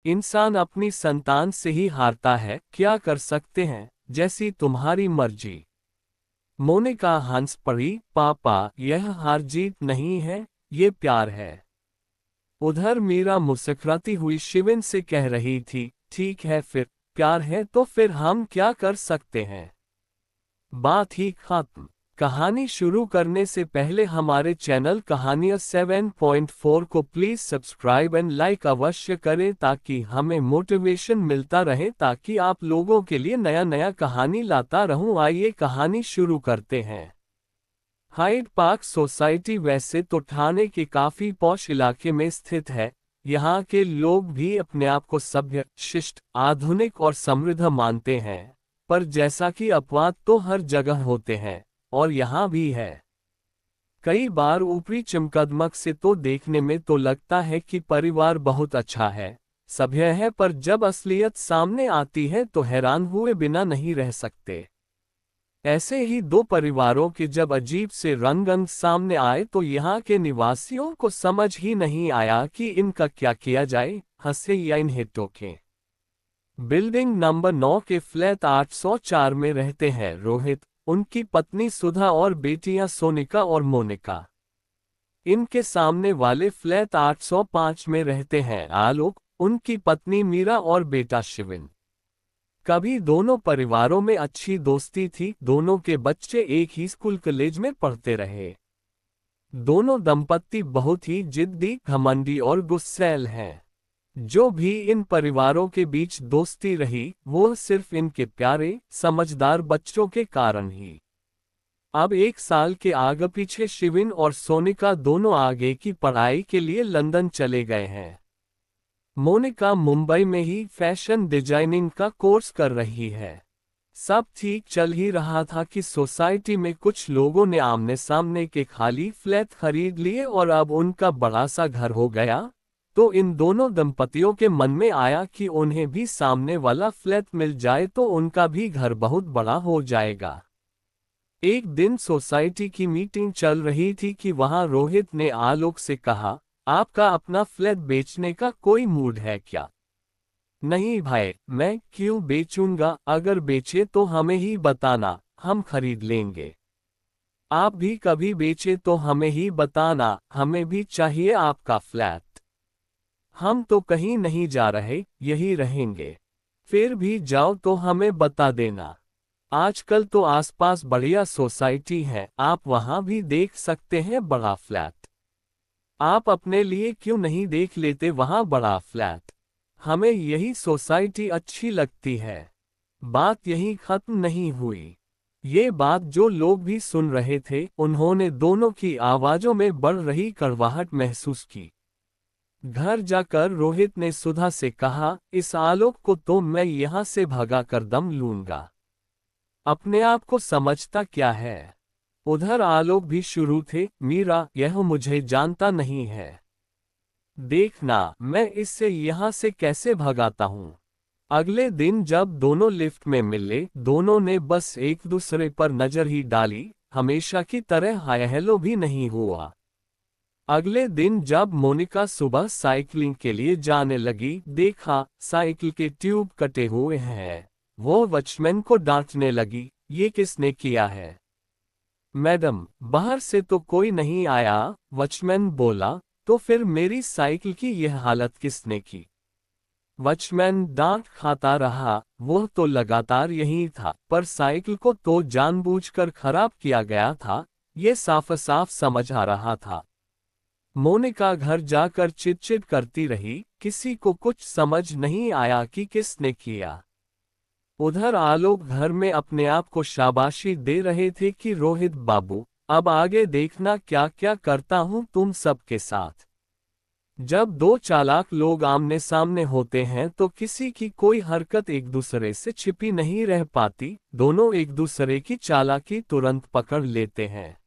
इंसान अपनी संतान से ही हारता है, क्या कर सकते हैं, जैसी तुम्हारी मर्जी। मोनिका हंस पड़ी, पापा यह हार जीत नहीं है, ये प्यार है। उधर मीरा मुस्कुराती हुई शिविन से कह रही थी, ठीक है फिर, प्यार है तो फिर हम क्या कर सकते हैं। बात ही खत्म। कहानी शुरू करने से पहले हमारे चैनल कहानियां 7.4 को प्लीज सब्सक्राइब एंड लाइक अवश्य करें ताकि हमें मोटिवेशन मिलता रहे, ताकि आप लोगों के लिए नया नया कहानी लाता रहूं। आइए कहानी शुरू करते हैं। हाइड पार्क सोसाइटी वैसे तो ठाणे के काफी पॉश इलाके में स्थित है। यहाँ के लोग भी अपने आप को सभ्य, शिष्ट, आधुनिक और समृद्ध मानते हैं। पर जैसा कि अपवाद तो हर जगह होते हैं, और यहाँ भी है। कई बार ऊपरी चमकदमक से तो देखने में तो लगता है कि परिवार बहुत अच्छा है, सभ्य है, पर जब असलियत सामने आती है तो हैरान हुए बिना नहीं रह सकते। ऐसे ही दो परिवारों के जब अजीब से रंग सामने आए तो यहाँ के निवासियों को समझ ही नहीं आया कि इनका क्या किया जाए, हंसे या इन्हें टोके। बिल्डिंग नंबर 9 के फ्लैट 804 में रहते हैं रोहित, उनकी पत्नी सुधा और बेटियां सोनिका और मोनिका। इनके सामने वाले फ्लैट 805 में रहते हैं आलोक, उनकी पत्नी मीरा और बेटा शिविन। कभी दोनों परिवारों में अच्छी दोस्ती थी, दोनों के बच्चे एक ही स्कूल कॉलेज में पढ़ते रहे। दोनों दंपत्ति बहुत ही जिद्दी, घमंडी और गुस्सैल हैं। जो भी इन परिवारों के बीच दोस्ती रही, वो सिर्फ इनके प्यारे, समझदार बच्चों के कारण ही। अब 1 साल के आगे पीछे शिविन और सोनिका दोनों आगे की पढ़ाई के लिए लंदन चले गए हैं। मोनिका मुंबई में ही फैशन डिजाइनिंग का कोर्स कर रही है। सब ठीक चल ही रहा था कि सोसाइटी में कुछ लोगों ने आमने सामने के खाली फ्लैट खरीद लिए और अब उनका बड़ा सा घर हो गया। तो इन दोनों दंपतियों के मन में आया कि उन्हें भी सामने वाला फ्लैट मिल जाए तो उनका भी घर बहुत बड़ा हो जाएगा। एक दिन सोसाइटी की मीटिंग चल रही थी कि वहां रोहित ने आलोक से कहा, आपका अपना फ्लैट बेचने का कोई मूड है क्या? नहीं भाई, मैं क्यों बेचूंगा, अगर बेचे तो हमें ही बताना, हम खरीद लेंगे। आप भी कभी बेचे तो हमें ही बताना, हमें भी चाहिए आपका फ्लैट। हम तो कहीं नहीं जा रहे, यही रहेंगे। फिर भी जाओ तो हमें बता देना। आजकल तो आसपास बढ़िया सोसाइटी है, आप वहां भी देख सकते हैं बड़ा फ्लैट। आप अपने लिए क्यों नहीं देख लेते वहां बड़ा फ्लैट? हमें यही सोसाइटी अच्छी लगती है। बात यहीं खत्म नहीं हुई। ये बात जो लोग भी सुन रहे थे, उन्होंने दोनों की आवाजों में बढ़ रही कड़वाहट महसूस की। घर जाकर रोहित ने सुधा से कहा, इस आलोक को तो मैं यहां से भगा कर दम लूंगा। अपने आप को समझता क्या है। उधर आलोक भी शुरू थे, मीरा यह मुझे जानता नहीं है। देखना मैं इससे यहाँ से कैसे भगाता हूँ। अगले दिन जब दोनों लिफ्ट में मिले, दोनों ने बस एक दूसरे पर नजर ही डाली, हमेशा की तरह हाय हेलो भी नहीं हुआ। अगले दिन जब मोनिका सुबह साइकिलिंग के लिए जाने लगी, देखा साइकिल के ट्यूब कटे हुए हैं। वो वॉचमैन को डांटने लगी, ये किसने किया है? मैडम, बाहर से तो कोई नहीं आया, वॉचमैन बोला। तो फिर मेरी साइकिल की यह हालत किसने की? वॉचमैन डांट खाता रहा, वो तो लगातार यही था, पर साइकिल को तो जानबूझकर खराब किया गया था, ये साफ साफ समझ आ रहा था। मोनिका घर जाकर चिट-चिट करती रही, किसी को कुछ समझ नहीं आया कि किसने किया। उधर आलोक घर में अपने आप को शाबाशी दे रहे थे कि रोहित बाबू, अब आगे देखना क्या क्या करता हूं तुम सबके साथ। जब दो चालाक लोग आमने सामने होते हैं तो किसी की कोई हरकत एक दूसरे से छिपी नहीं रह पाती, दोनों एक दूसरे की चालाकी तुरंत पकड़ लेते हैं।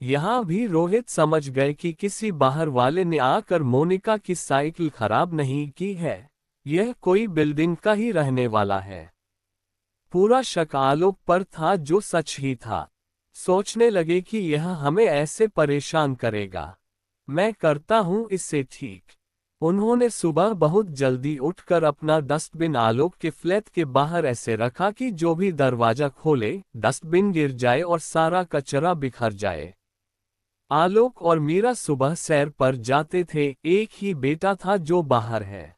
यहाँ भी रोहित समझ गए कि किसी बाहर वाले ने आकर मोनिका की साइकिल खराब नहीं की है, यह कोई बिल्डिंग का ही रहने वाला है। पूरा शक आलोक पर था, जो सच ही था। सोचने लगे कि यह हमें ऐसे परेशान करेगा, मैं करता हूं इससे ठीक। उन्होंने सुबह बहुत जल्दी उठकर अपना डस्टबिन आलोक के फ्लैट के बाहर ऐसे रखा कि जो भी दरवाजा खोले डस्टबिन गिर जाए और सारा कचरा बिखर जाए। आलोक और मीरा सुबह सैर पर जाते थे, एक ही बेटा था जो बाहर है।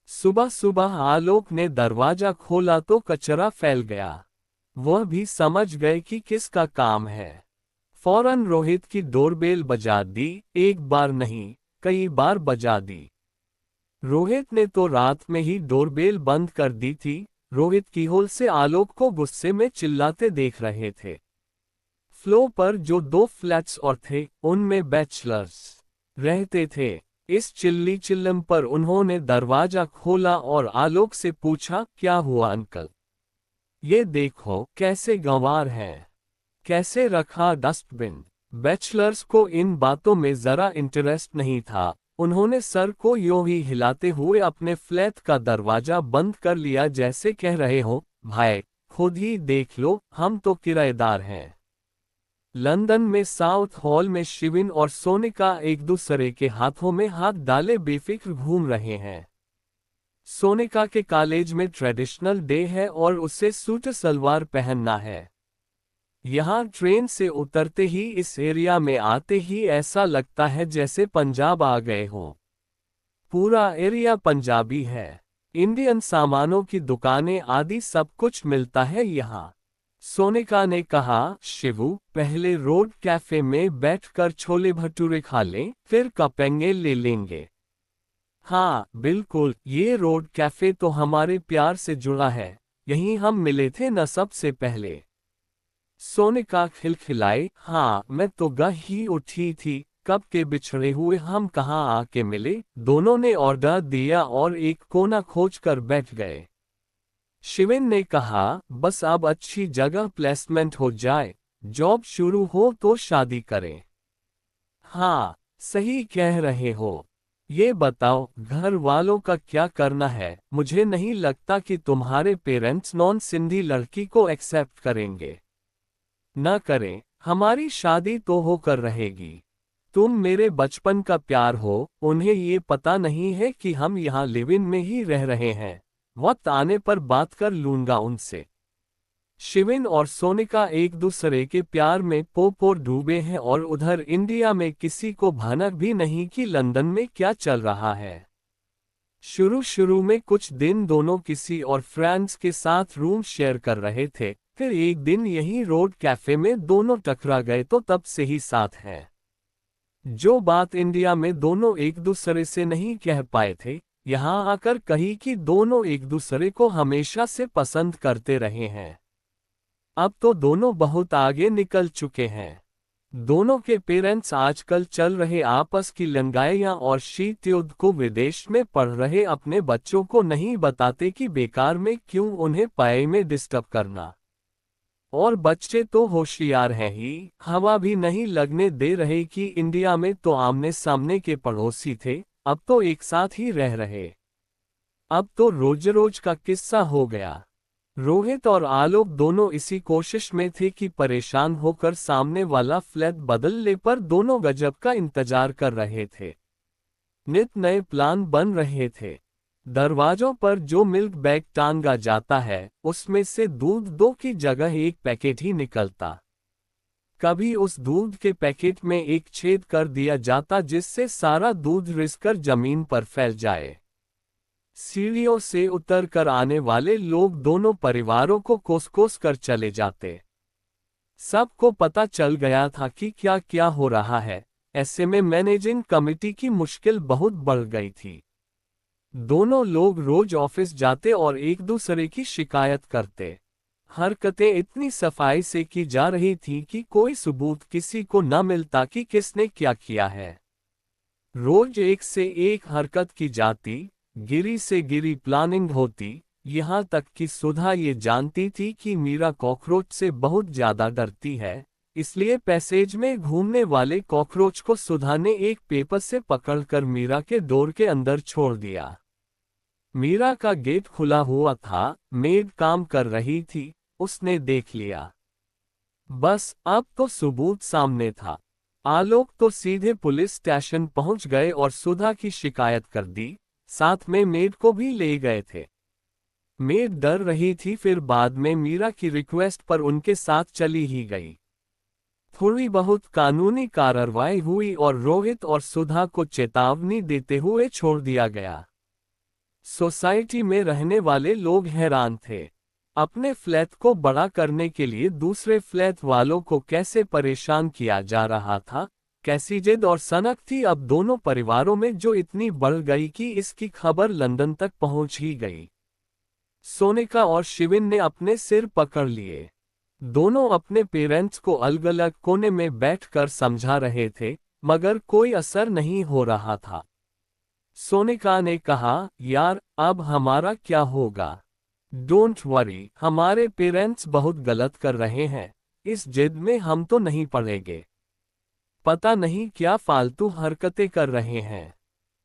सुबह सुबह आलोक ने दरवाजा खोला तो कचरा फैल गया। वह भी समझ गए कि किसका काम है। फौरन रोहित की डोरबेल बजा दी, एक बार नहीं कई बार बजा दी। रोहित ने तो रात में ही डोरबेल बंद कर दी थी। रोहित कीहोल से आलोक को गुस्से में चिल्लाते देख रहे थे। फ्लोर पर जो 2 फ्लैट्स और थे उनमें बैचलर्स रहते थे। इस चिल्ली चिल्लम पर उन्होंने दरवाजा खोला और आलोक से पूछा, क्या हुआ अंकल? ये देखो कैसे गंवार है, कैसे रखा डस्टबिन। बैचलर्स को इन बातों में जरा इंटरेस्ट नहीं था। उन्होंने सर को यूं ही हिलाते हुए अपने फ्लैट का दरवाजा बंद कर लिया, जैसे कह रहे हो, भाई खुद ही देख लो, हम तो किराएदार हैं। लंदन में साउथ हॉल में शिविन और सोनिका एक दूसरे के हाथों में हाथ डाले बेफिक्र घूम रहे हैं। सोनिका के कॉलेज में ट्रेडिशनल डे है और उसे सूट सलवार पहनना है। यहाँ ट्रेन से उतरते ही इस एरिया में आते ही ऐसा लगता है जैसे पंजाब आ गए हों। पूरा एरिया पंजाबी है। इंडियन सामानों की दुकानें आदि सब कुछ मिलता है यहाँ। सोनिका ने कहा, शिवू पहले रोड कैफे में बैठकर छोले भटूरे खा लें, फिर कपेंगे ले लेंगे। हाँ बिल्कुल, ये रोड कैफे तो हमारे प्यार से जुड़ा है, यहीं हम मिले थे न सबसे पहले। सोनिका खिलखिलाई, हाँ मैं तो गह ही उठी थी, कब के बिछड़े हुए हम कहाँ आके मिले। दोनों ने ऑर्डर दिया और एक कोना खोजकर बैठ गए। शिविन ने कहा, बस अब अच्छी जगह प्लेसमेंट हो जाए, जॉब शुरू हो तो शादी करें। हाँ सही कह रहे हो। ये बताओ घर वालों का क्या करना है? मुझे नहीं लगता कि तुम्हारे पेरेंट्स नॉन सिंधी लड़की को एक्सेप्ट करेंगे। न करें, हमारी शादी तो होकर रहेगी। तुम मेरे बचपन का प्यार हो, उन्हें ये पता नहीं है कि हम यहाँ लिव इन में ही रह रहे हैं। वक्त आने पर बात कर लूंगा उनसे। शिविन और सोनिका एक दूसरे के प्यार में पोर डूबे हैं और उधर इंडिया में किसी को भनक भी नहीं कि लंदन में क्या चल रहा है। शुरू शुरू में कुछ दिन दोनों किसी और फ्रेंड्स के साथ रूम शेयर कर रहे थे, फिर एक दिन यही रोड कैफे में दोनों टकरा गए तो तब से ही साथ हैं। जो बात इंडिया में दोनों एक दूसरे से नहीं कह पाए थे, यहाँ आकर कही कि दोनों एक दूसरे को हमेशा से पसंद करते रहे हैं। अब तो दोनों बहुत आगे निकल चुके हैं। दोनों के पेरेंट्स आजकल चल रहे आपस की लड़ाइयां और शीत युद्ध को विदेश में पढ़ रहे अपने बच्चों को नहीं बताते कि बेकार में क्यों उन्हें पढ़ाई में डिस्टर्ब करना। और बच्चे तो होशियार हैं ही, हवा भी नहीं लगने दे रहे कि इंडिया में तो आमने सामने के पड़ोसी थे, अब तो एक साथ ही रह रहे। अब तो रोज रोज का किस्सा हो गया। रोहित और आलोक दोनों इसी कोशिश में थे कि परेशान होकर सामने वाला फ्लैट बदल ले, पर दोनों गजब का इंतजार कर रहे थे। नित नए प्लान बन रहे थे। दरवाजों पर जो मिल्क बैग टांगा जाता है, उसमें से दूध 2 की जगह एक पैकेट ही निकलता। कभी उस दूध के पैकेट में एक छेद कर दिया जाता जिससे सारा दूध रिसकर जमीन पर फैल जाए। सीढ़ियों से उतर कर आने वाले लोग दोनों परिवारों को कोस कोस कर चले जाते। सबको पता चल गया था कि क्या क्या हो रहा है। ऐसे में मैनेजिंग कमेटी की मुश्किल बहुत बढ़ गई थी। दोनों लोग रोज ऑफिस जाते और एक दूसरे की शिकायत करते। हरकतें इतनी सफाई से की जा रही थी कि कोई सबूत किसी को न मिलता कि किसने क्या किया है। रोज एक से एक हरकत की जाती, गिरी से गिरी प्लानिंग होती, यहाँ तक कि सुधा ये जानती थी कि मीरा कॉकरोच से बहुत ज्यादा डरती है, इसलिए पैसेज में घूमने वाले कॉकरोच को सुधा ने एक पेपर से पकड़कर मीरा के डोर के अंदर छोड़ दिया। मीरा का गेट खुला हुआ था, मेड काम कर रही थी, उसने देख लिया। बस अब तो सबूत सामने था। आलोक तो सीधे पुलिस स्टेशन पहुंच गए और सुधा की शिकायत कर दी, साथ में मेड को भी ले गए थे। मेड डर रही थी, फिर बाद में मीरा की रिक्वेस्ट पर उनके साथ चली ही गई। थोड़ी बहुत कानूनी कार्रवाई हुई और रोहित और सुधा को चेतावनी देते हुए छोड़ दिया गया। सोसाइटी में रहने वाले लोग हैरान थे। अपने फ्लैट को बड़ा करने के लिए दूसरे फ्लैट वालों को कैसे परेशान किया जा रहा था। कैसी जिद और सनक थी अब दोनों परिवारों में जो इतनी बढ़ गई कि इसकी खबर लंदन तक पहुंच ही गई। सोनिका और शिविन ने अपने सिर पकड़ लिए। दोनों अपने पेरेंट्स को अलग अलग कोने में बैठकर समझा रहे थे, मगर कोई असर नहीं हो रहा था। सोनिका ने कहा, यार अब हमारा क्या होगा? डोंट वरी, हमारे पेरेंट्स बहुत गलत कर रहे हैं, इस जिद में हम तो नहीं पड़ेंगे। पता नहीं क्या फालतू हरकतें कर रहे हैं।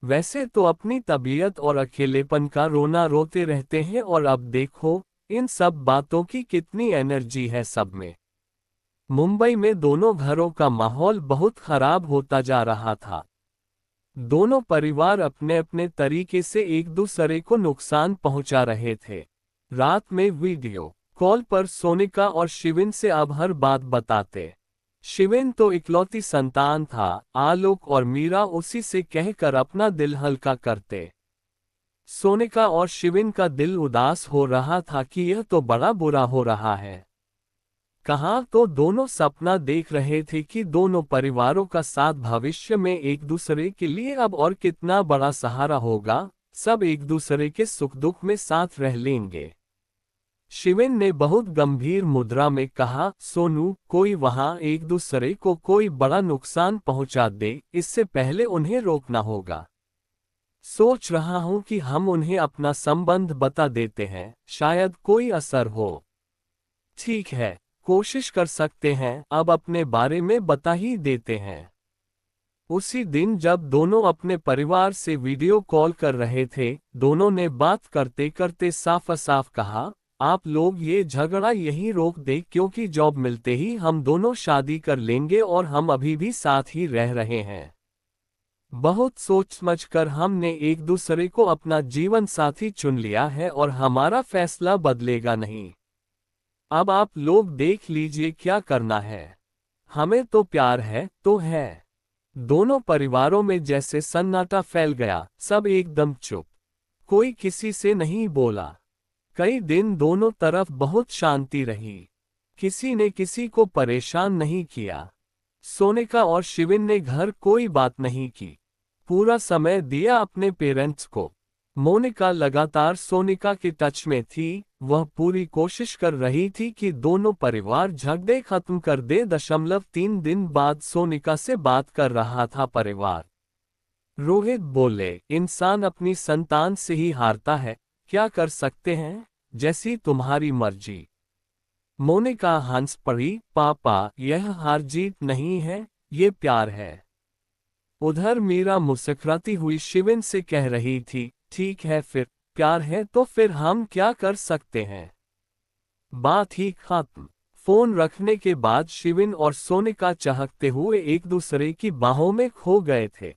वैसे तो अपनी तबीयत और अकेलेपन का रोना रोते रहते हैं और अब देखो, इन सब बातों की कितनी एनर्जी है सब में। मुंबई में दोनों घरों का माहौल बहुत खराब होता जा रहा था। दोनों परिवार अपने अपने तरीके से एक दूसरे को नुकसान पहुंचा रहे थे। रात में वीडियो कॉल पर सोनिका और शिविन से अब हर बात बताते। शिविन तो इकलौती संतान था, आलोक और मीरा उसी से कहकर अपना दिल हल्का करते। सोनिका और शिविन का दिल उदास हो रहा था कि यह तो बड़ा बुरा हो रहा है। कहाँ तो दोनों सपना देख रहे थे कि दोनों परिवारों का साथ भविष्य में एक दूसरे के लिए अब और कितना बड़ा सहारा होगा, सब एक दूसरे के सुख दुख में साथ रह लेंगे। शिविन ने बहुत गंभीर मुद्रा में कहा, सोनू, कोई वहां एक दूसरे को कोई बड़ा नुकसान पहुंचा दे, इससे पहले उन्हें रोकना होगा। सोच रहा हूं कि हम उन्हें अपना संबंध बता देते हैं, शायद कोई असर हो। ठीक है, कोशिश कर सकते हैं, अब अपने बारे में बता ही देते हैं। उसी दिन जब दोनों अपने परिवार से वीडियो कॉल कर रहे थे, दोनों ने बात करते करते साफ साफ कहा, आप लोग ये झगड़ा यहीं रोक दे, क्योंकि जॉब मिलते ही हम दोनों शादी कर लेंगे और हम अभी भी साथ ही रह रहे हैं। बहुत सोच समझ कर हमने एक दूसरे को अपना जीवन साथी चुन लिया है और हमारा फैसला बदलेगा नहीं। अब आप लोग देख लीजिए क्या करना है। हमें तो प्यार है तो है। दोनों परिवारों में जैसे सन्नाटा फैल गया, सब एकदम चुप। कोई किसी से नहीं बोला। कई दिन दोनों तरफ बहुत शांति रही। किसी ने किसी को परेशान नहीं किया। सोनिका और शिविन ने घर कोई बात नहीं की। पूरा समय दिया अपने पेरेंट्स को। मोनिका लगातार सोनिका के टच में थी, वह पूरी कोशिश कर रही थी कि दोनों परिवार झगड़े खत्म कर दे। 3 दिन बाद सोनिका से बात कर रहा था परिवार। रोहित बोले, इंसान अपनी संतान से ही हारता है, क्या कर सकते हैं, जैसी तुम्हारी मर्जी। मोनिका हंस पड़ी, पापा, यह हार जीत नहीं है, ये प्यार है। उधर मीरा मुस्कुराती हुई शिविन से कह रही थी, ठीक है, फिर प्यार है तो फिर हम क्या कर सकते हैं। बात ही खत्म। फोन रखने के बाद शिविन और सोनिका चहकते हुए एक दूसरे की बाहों में खो गए थे।